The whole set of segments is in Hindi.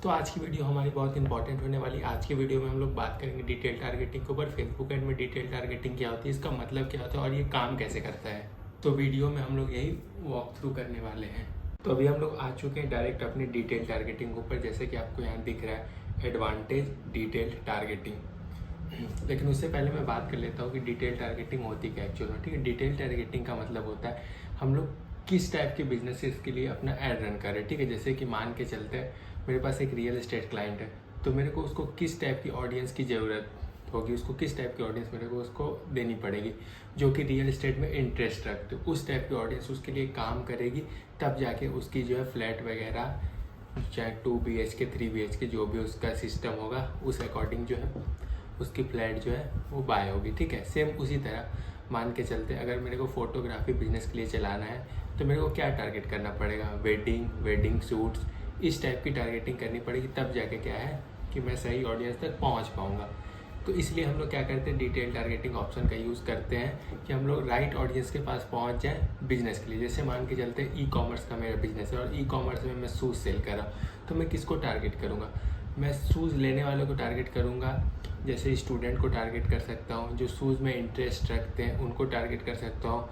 तो आज की वीडियो हमारी बहुत इंपॉर्टेंट होने वाली। आज की वीडियो में हम लोग बात करेंगे डिटेल टारगेटिंग के ऊपर। फेसबुक एड में डिटेल टारगेटिंग क्या होती है, इसका मतलब क्या होता है और ये काम कैसे करता है। तो वीडियो में हम लोग यही वॉक थ्रू करने वाले हैं। तो अभी हम लोग आ चुके हैं डायरेक्ट अपनी डिटेल टारगेटिंग के ऊपर। जैसे कि आपको यहाँ दिख रहा है एडवांटेज डिटेल टारगेटिंग। लेकिन उससे पहले मैं बात कर लेता हूँ कि डिटेल टारगेटिंग होती क्या एक्चुअल में। ठीक है, डिटेल टारगेटिंग का मतलब होता है हम लोग किस टाइप के बिजनेसेस के लिए अपना ऐड रन कर रहे हैं। ठीक है, जैसे कि मान के चलते हैं मेरे पास एक रियल एस्टेट क्लाइंट है, तो मेरे को उसको किस टाइप की ऑडियंस की ज़रूरत होगी, उसको किस टाइप की ऑडियंस मेरे को उसको देनी पड़ेगी जो कि रियल एस्टेट में इंटरेस्ट रखते, उस टाइप की ऑडियंस उसके लिए काम करेगी। तब जाके उसकी जो है फ्लैट वगैरह चाहे 2 BHK 3 BHK जो भी उसका सिस्टम होगा उस अकॉर्डिंग जो है उसकी फ्लैट जो है वो बाय होगी। ठीक है, सेम उसी तरह मान के चलते अगर मेरे को फोटोग्राफी बिजनेस के लिए चलाना है तो मेरे को क्या टारगेट करना पड़ेगा, वेडिंग शूट्स, इस टाइप की टारगेटिंग करनी पड़ेगी। तब जाके क्या है कि मैं सही ऑडियंस तक पहुंच पाऊंगा। तो इसलिए हम लोग क्या करते हैं, डिटेल टारगेटिंग ऑप्शन का यूज़ करते हैं कि हम लोग राइट ऑडियंस के पास पहुंच जाए बिजनेस के लिए। जैसे मान के चलते ई कॉमर्स का मेरा बिजनेस है और ई कॉमर्स में मैं शूज़ सेल कर रहा हूँ, तो मैं किसको टारगेट करूँगा, मैं शूज़ लेने वालों को टारगेट करूँगा। जैसे स्टूडेंट को टारगेट कर सकता हूँ, जो शूज़ में इंटरेस्ट रखते हैं उनको टारगेट कर सकता हूँ,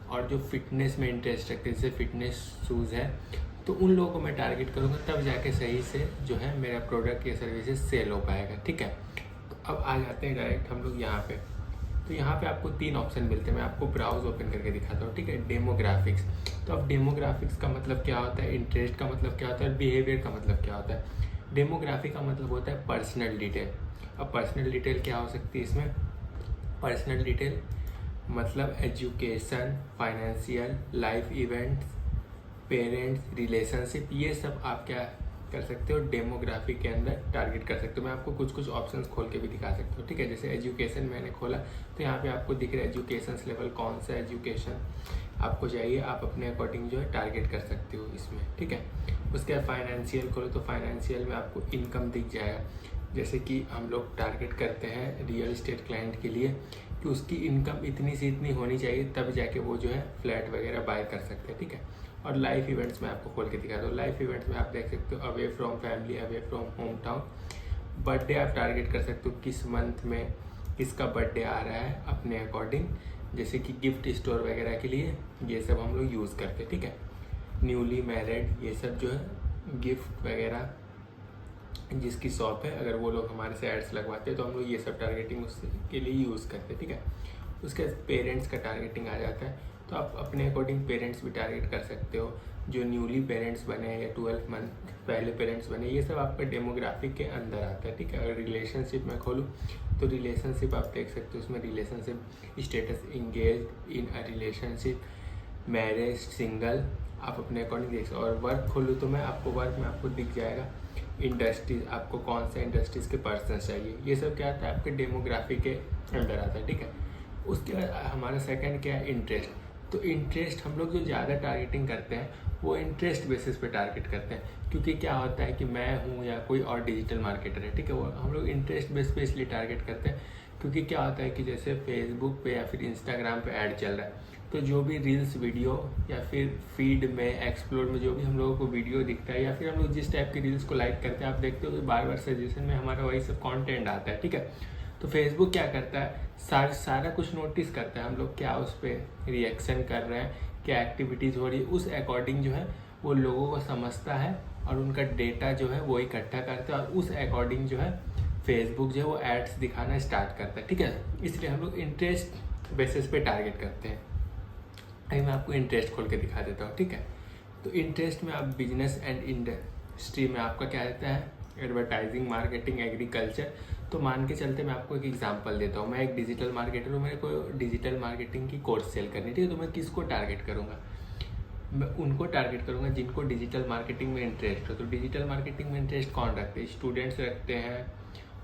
और जो फिटनेस में इंटरेस्ट रखते हैं जैसे फिटनेस शूज़ है तो उन लोगों को मैं टारगेट करूँगा। तब जाके सही से जो है मेरा प्रोडक्ट या सर्विसेज सेल हो पाएगा। ठीक है, तो अब आ जाते हैं डायरेक्ट हम लोग यहाँ पे। तो यहाँ पे आपको 3 ऑप्शन मिलते हैं, मैं आपको ब्राउज ओपन करके दिखाता हूँ। ठीक है, डेमोग्राफिक्स। तो अब डेमोग्राफिक्स का मतलब क्या होता है, इंटरेस्ट का मतलब क्या होता है, बिहेवियर का मतलब क्या होता है। डेमोग्राफिक का मतलब होता है पर्सनल डिटेल। अब पर्सनल डिटेल क्या हो सकती है इसमें, पर्सनल डिटेल मतलब education, financial, life events, parents, relationship, ये सब आप क्या कर सकते हो डेमोग्राफी के अंदर टारगेट कर सकते हो। मैं आपको कुछ ऑप्शंस खोल के भी दिखा सकता हूँ। ठीक है, जैसे एजुकेशन मैंने खोला तो यहाँ पे आपको दिख रहा है एजुकेशन लेवल, कौन सा एजुकेशन आपको चाहिए, आप अपने अकॉर्डिंग जो है टारगेट कर सकते हो इसमें। ठीक है, उसके बाद फाइनेंशियल खोलो तो फाइनेंशियल में आपको इनकम दिख जाएगा। जैसे कि हम लोग टारगेट करते हैं रियल इस्टेट क्लाइंट के लिए कि उसकी इनकम इतनी से इतनी होनी चाहिए, तब जाके वो जो है फ्लैट वगैरह बाय कर सकते हैं। ठीक है, और लाइफ इवेंट्स में आपको खोल के दिखाता हूँ। लाइफ इवेंट्स में आप देख सकते हो away from family, away from home town. Birthday आप टारगेट कर सकते हो, किस मंथ में किसका बर्थडे आ रहा है अपने अकॉर्डिंग, जैसे कि गिफ्ट स्टोर वगैरह के लिए ये सब हम लोग यूज़ करते हैं। ठीक है, न्यूली मैरिड, ये सब जो है गिफ्ट वगैरह जिसकी शॉप है, अगर वो लोग हमारे से एड्स लगवाते हैं तो हम लोग ये सब टारगेटिंग उसके के लिए यूज़ करते हैं। ठीक है, उसके बाद पेरेंट्स का टारगेटिंग आ जाता है, तो आप अपने अकॉर्डिंग पेरेंट्स भी टारगेट कर सकते हो, जो न्यूली पेरेंट्स बने हैं या 12 मंथ पहले पेरेंट्स बने, ये सब आपका डेमोग्राफिक के अंदर आता है। ठीक है, अगर रिलेशनशिप में खोलूँ तो रिलेशनशिप आप देख सकते हो, उसमें relationship status, engage in a relationship, marriage, single, आप अपने अकॉर्डिंग देख सकते हो। और वर्क खोलूँ तो मैं आपको वर्क में आपको दिख जाएगा इंडस्ट्रीज, आपको कौन सा इंडस्ट्रीज़ के पर्सन चाहिए, ये सब क्या आता है आपके डेमोग्राफी के अंदर आता है। ठीक है, उसके बाद हमारा सेकंड क्या है, इंटरेस्ट। तो इंटरेस्ट हम लोग जो ज़्यादा टारगेटिंग करते हैं वो इंटरेस्ट बेसिस पे टारगेट करते हैं, क्योंकि क्या होता है कि मैं हूँ या कोई और डिजिटल मार्केटर है, ठीक है, वो हम लोग इंटरेस्ट बेस पे इसलिए टारगेट करते हैं क्योंकि क्या होता है कि जैसे फेसबुक पे या फिर इंस्टाग्राम पे ऐड चल रहा है, तो जो भी रील्स वीडियो या फिर फीड में एक्सप्लोर में जो भी हम लोगों को वीडियो दिखता है या फिर हम लोग जिस टाइप की रील्स को लाइक करते हैं, आप देखते हो कि बार बार सजेशन में हमारा वही सब कंटेंट आता है। ठीक है, तो फेसबुक क्या करता है, सारा कुछ नोटिस करता है हम लोग क्या उस पर रिएक्शन कर रहे हैं, क्या एक्टिविटीज़ हो रही है, उस अकॉर्डिंग जो है वो लोगों को समझता है और उनका डेटा जो है वो इकट्ठा करता है और उस अकॉर्डिंग जो है फेसबुक जो है वो एड्स दिखाना स्टार्ट करता है। ठीक है, इसलिए हम लोग इंटरेस्ट बेसिस पे टारगेट करते हैं। अभी मैं आपको इंटरेस्ट खोल के दिखा देता हूँ। ठीक है, तो इंटरेस्ट में आप बिजनेस एंड इंडस्ट्री में आपका क्या रहता है, एडवर्टाइजिंग, मार्केटिंग, एग्रीकल्चर। तो मान के चलते मैं आपको एक एग्जांपल देता हूँ, मैं एक डिजिटल मार्केटर हूँ, मेरे को डिजिटल मार्केटिंग की कोर्स सेल करनी, ठीक है, तो मैं किसको टारगेट करूँगा, मैं उनको टारगेट करूँगा जिनको डिजिटल मार्केटिंग में इंटरेस्ट हो। तो डिजिटल मार्केटिंग में इंटरेस्ट कौन रखते हैं, स्टूडेंट्स रखते हैं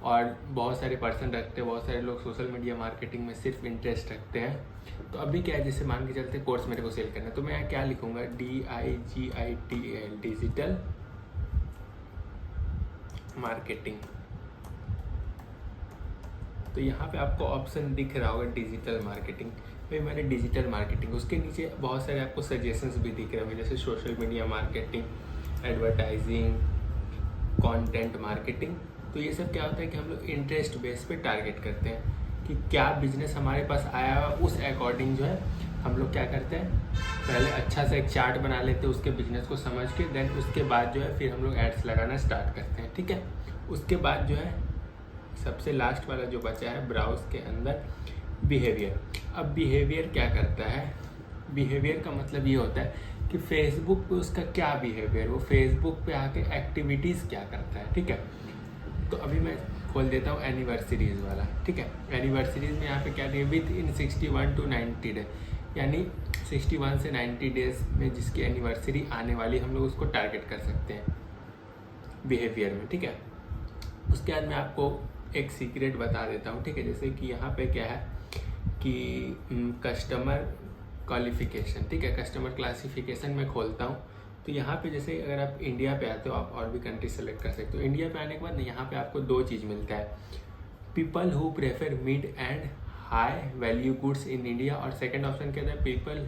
और बहुत सारे पर्सन रखते हैं, बहुत सारे लोग सोशल मीडिया मार्केटिंग में सिर्फ इंटरेस्ट रखते हैं। तो अभी क्या है, जैसे मान के चलते कोर्स मेरे को सेल करना है, तो मैं क्या लिखूँगा, DIGITL, डिजिटल मार्केटिंग। तो यहाँ पे आपको ऑप्शन दिख रहा होगा डिजिटल मार्केटिंग, भाई मैंने डिजिटल मार्केटिंग, उसके नीचे बहुत सारे आपको सजेशंस भी दिख रहे होंगे, जैसे social media marketing, advertising, content marketing. तो ये सब क्या होता है कि हम लोग इंटरेस्ट बेस पे टारगेट करते हैं कि क्या बिजनेस हमारे पास आया हुआ, उस अकॉर्डिंग जो है हम लोग क्या करते हैं, पहले अच्छा सा एक चार्ट बना लेते हैं उसके बिजनेस को समझ के, देन उसके बाद जो है फिर हम लोग एड्स लगाना स्टार्ट करते हैं। ठीक है, उसके बाद जो है सबसे लास्ट वाला जो बचा है ब्राउज के अंदर बिहेवियर। अब बिहेवियर क्या करता है, बिहेवियर का मतलब ये होता है कि फेसबुक पे उसका क्या बिहेवियर, वो फेसबुक पे आके एक्टिविटीज़ क्या करता है। ठीक है, तो अभी मैं खोल देता हूँ एनिवर्सरीज़ वाला। ठीक है, एनिवर्सरीज़ में यहाँ पे क्या दिया, विद इन 61 to 90 डे, यानी 61 से 90 डेज में जिसकी एनिवर्सरी आने वाली, हम लोग उसको टारगेट कर सकते हैं बिहेवियर में। ठीक है, उसके बाद मैं आपको एक सीक्रेट बता देता हूँ। ठीक है, जैसे कि यहाँ पे क्या है कि कस्टमर क्वालिफिकेशन। ठीक है, कस्टमर क्लासिफिकेशन में खोलता हूँ तो यहाँ पे जैसे अगर आप इंडिया पे आते हो, आप और भी कंट्री सेलेक्ट कर सकते हो। इंडिया पे आने के बाद यहाँ पे आपको दो चीज़ मिलता है, people who prefer mid and high value goods in India, और सेकंड ऑप्शन कहता है people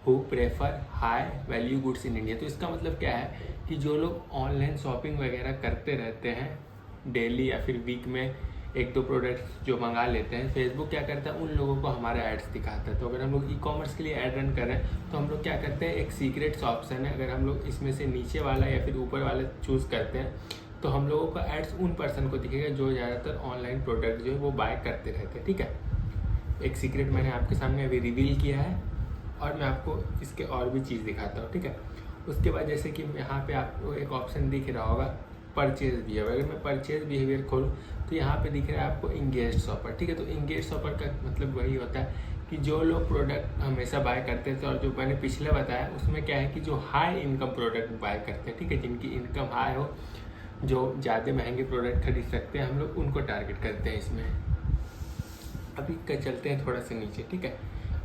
who prefer high value goods in India. तो इसका मतलब क्या है कि जो लोग ऑनलाइन शॉपिंग वगैरह करते रहते हैं डेली या फिर वीक में एक दो प्रोडक्ट्स जो मंगा लेते हैं, फेसबुक क्या करता है, उन लोगों को हमारा एड्स दिखाता है। तो अगर हम लोग ई कॉमर्स के लिए ऐड रन कर रहे हैं तो हम लोग क्या करते हैं, एक सीक्रेट्स ऑप्शन है, अगर हम लोग इसमें से नीचे वाला या फिर ऊपर वाला चूज़ करते हैं तो हम लोगों का एड्स उन पर्सन को दिखेगा जो ज़्यादातर ऑनलाइन प्रोडक्ट जो है वो बाय करते रहते हैं। ठीक है, एक सीक्रेट मैंने आपके सामने अभी रिवील किया है और मैं आपको इसके और भी चीज़ दिखाता हूँ। ठीक है, उसके बाद जैसे कि यहाँ पे आपको एक ऑप्शन दिख रहा होगा परचेज बिहेवियर। अगर मैं परचेज बिहेवियर खोलूँ तो यहाँ पे दिख रहा है आपको इंगेज शॉपर। ठीक है, तो इंगेज शॉपर का मतलब वही होता है कि जो लोग प्रोडक्ट हमेशा बाय करते थे, और जो मैंने पिछले बताया उसमें क्या है कि जो हाई इनकम प्रोडक्ट बाय करते हैं। ठीक है, जिनकी इनकम हाई हो, जो ज़्यादा महंगे प्रोडक्ट खरीद सकते हैं, हम लोग उनको टारगेट करते हैं इसमें। अभी चलते हैं थोड़ा सा नीचे। ठीक है,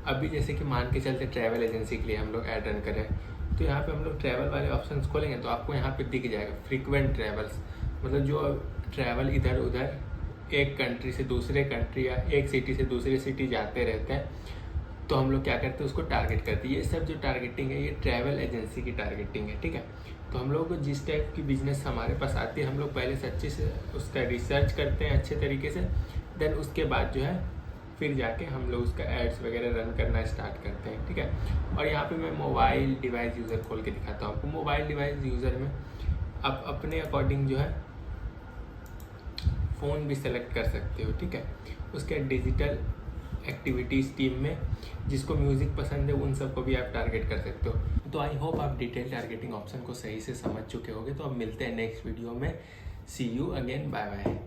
अभी जैसे कि मान के चलते ट्रैवल एजेंसी के लिए हम लोग ऐड रन करें तो यहाँ पे हम लोग ट्रैवल वाले ऑप्शंस खोलेंगे तो आपको यहाँ पे दिख जाएगा फ्रीक्वेंट ट्रैवल्स, मतलब जो ट्रैवल इधर उधर एक कंट्री से दूसरे कंट्री या एक सिटी से दूसरी सिटी जाते रहते हैं, तो हम लोग क्या करते हैं, उसको टारगेट करते हैं। ये सब जो टारगेटिंग है ये ट्रैवल एजेंसी की टारगेटिंग है। ठीक है, तो हम लोग को जिस टाइप की बिजनेस हमारे पास आती है, हम लोग पहले से अच्छे से उसका रिसर्च करते हैं अच्छे तरीके से, देन उसके बाद जो है फिर जाके हम लोग उसका एड्स वगैरह रन करना स्टार्ट करते हैं। ठीक है, और यहाँ पे मैं मोबाइल डिवाइस यूज़र खोल के दिखाता हूँ आपको। मोबाइल डिवाइस यूज़र में आप अपने अकॉर्डिंग जो है फ़ोन भी सेलेक्ट कर सकते हो। ठीक है, उसके डिजिटल एक्टिविटीज़ टीम में जिसको म्यूज़िक पसंद है उन सबको भी आप टारगेट कर सकते हो। तो आई होप आप डिटेल टारगेटिंग ऑप्शन को सही से समझ चुके होंगे। तो अब मिलते हैं नेक्स्ट वीडियो में। सी यू अगेन, बाय बाय।